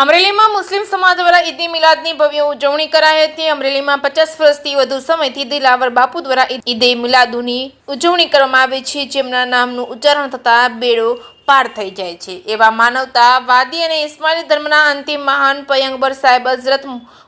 અમરેલીમાં મુસ્લિમ સમાજ દ્વારા ઈદ મિલાદની ભવ્ય ઉજવણી કરાઈ હતી। અમરેલીમાં 50 વર્ષથી વધુ સમયથી દિલાવર બાપુ દ્વારા ઈદ મિલાદની ઉજવણી કરવામાં આવે છે, જેમના નામનું ઉચ્ચારણ થતાં બેડો પાર થઈ જાય છે। એવા માનવતાવાદી અને ઇસ્માઇલી ધર્મના અંતિમ મહાન પયગંબર સાહેબ હઝરત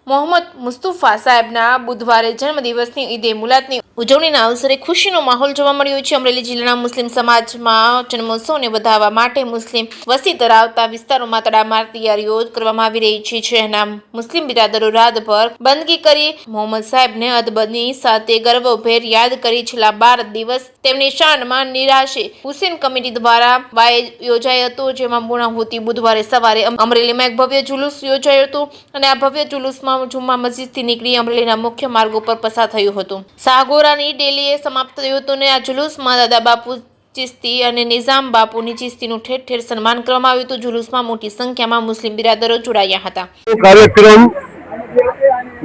મોહમ્મદ મુસ્તફા સાહેબના બુધવારે જન્મદિવસની ઈદ મિલાદની ઉજવણીના અવસરે ખુશીનો માહોલ જોવા મળ્યો છે। અમરેલી જિલ્લાના મુસ્લિમ સમાજમાં જન્મોત્સવને વધારવા માટે મુસ્લિમ વસ્તી ધરાવતા વિસ્તારોમાં તડામાર તૈયારીઓ કરવામાં આવી રહી છે। શહેરના મુસ્લિમ બિરાદરો રાતભર બંદગી કરી મોહમ્મદ સાહેબને અદબની સાથે ગર્વભેર યાદ કરી છેલ્લા 12 દિવસ તેમની શાનમાં નિરાશે હુસેન કમિટી દ્વારા વાય યોજાયો હતો, જેમાં પૂર્ણાહુતિ બુધવારે સવારે અમરેલીમાં એક ભવ્ય જુલુસ યોજાયો હતો અને આ ભવ્ય જુલુસમાં જુમ્મા મસ્જિદથી નીકળી અમરેલીના મુખ્ય માર્ગો પર પસાર થયું હતું। શાહગોરાની ડેલીએ સમાપ્ત થયું હતું અને આ જુલુસમાં દાદા બાપુ ચિસ્તી અને નિઝામ બાપુની ચિસ્તીનું ઠેર ઠેર સન્માન કરવામાં આવ્યું હતું। જુલુસમાં મોટી સંખ્યામાં મુસ્લિમ બિરાદરો જોડાયા હતા। કાર્યક્રમ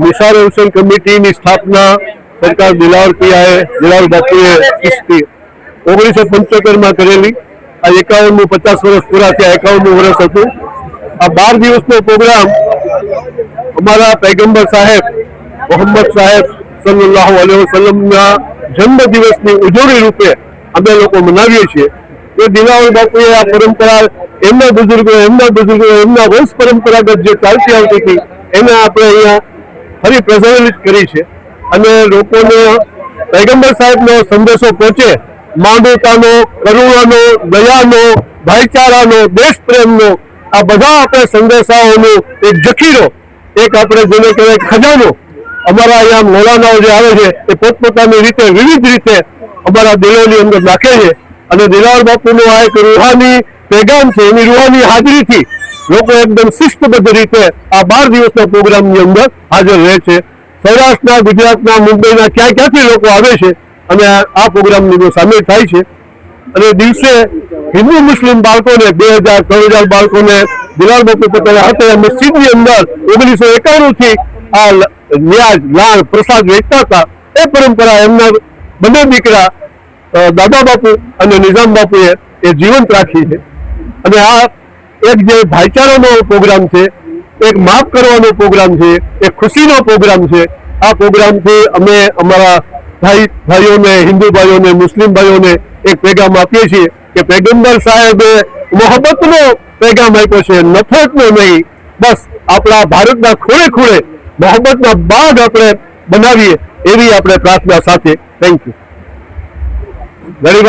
નિસાર હુસેન કમિટીની સ્થાપના સરકાર દિલાવર બાપુએ ચિસ્તી 1975 માં કરેલી। આ 51 50 વર્ષ પૂરા થયા, 51 વર્ષ હતું। આ 12 દિવસનો પ્રોગ્રામ અમારા પૈગંબર સાહેબ મોહમ્મદ સાહેબ સલ્લલ્લાહુ અલૈહિ વસલ્લમના જન્મદિવસની ઉજવણી રૂપે અમે લોકો મનાવીએ છીએ। એ દિલાવર બાપુએ આ પરંપરા એમના બુઝુર્ગો વંશ પરંપરાગત જે ચાલતી આવતી હતી એને આપણે અહીંયા ફરી પ્રજ્વલિત કરી છે અને લોકોને પૈગંબર સાહેબનો સંદેશો પહોંચે, માનવતાનો, કરુણાનો, દયાનો, ભાઈચારાનો, દેશ પ્રેમનો, આ બધા આપણે સંદેશાઓનો એક જખીરો, એક આપણે જેને કહેવાય ખજાનો અમારા અહીંયા મૌલાનાઓ જે આવે છે એ પોતપોતાની રીતે વિવિધ રીતે અમારા દિલોની અંદર નાખે છે અને દિલાવર બાપુનું આ એક રૂહાની પેગામ છે। એની રૂહાની હાજરીથી લોકો એકદમ શિસ્તબદ્ધ રીતે આ 12 દિવસના પ્રોગ્રામની અંદર હાજર રહે છે। સૌરાષ્ટ્રના, ગુજરાતના, મુંબઈના ક્યાંથી લોકો આવે છે અને આ પ્રોગ્રામની અંદર સામેલ થાય છે અને દિવસે હિન્દુ મુસ્લિમ બાળકોને 2000-3000 બાળકોને દિલાવર બાપુ પોતાના હાથે મસ્જિદની અંદર 1951 થી આ ન્યાજ લાળ પ્રસાદ વેચતા હતા। એ પરંપરા એમના બંને દીકરા દાદા બાપુ અને નિઝામ બાપુએ એ જીવંત રાખી છે અને આ એક જે ભાઈચારાનો પ્રોગ્રામ છે, એક માફ કરવાનો પ્રોગ્રામ છે, એક ખુશીનો પ્રોગ્રામ છે। આ પ્રોગ્રામથી અમે અમારા ભાઈઓને, હિન્દુ ભાઈઓને, મુસ્લિમ ભાઈઓને એક પેગામ આપીએ છીએ કે પૈગંબર સાહેબે મોહબ્બતનો પેગામ આપ્યો છે, નફરતનો નહીં। બસ આપણા ભારતના ખૂણે ખૂણે મોહબ્બતના બાગ આપણે બનાવીએ એવી આપણે પ્રાર્થના સાથે। Thank you.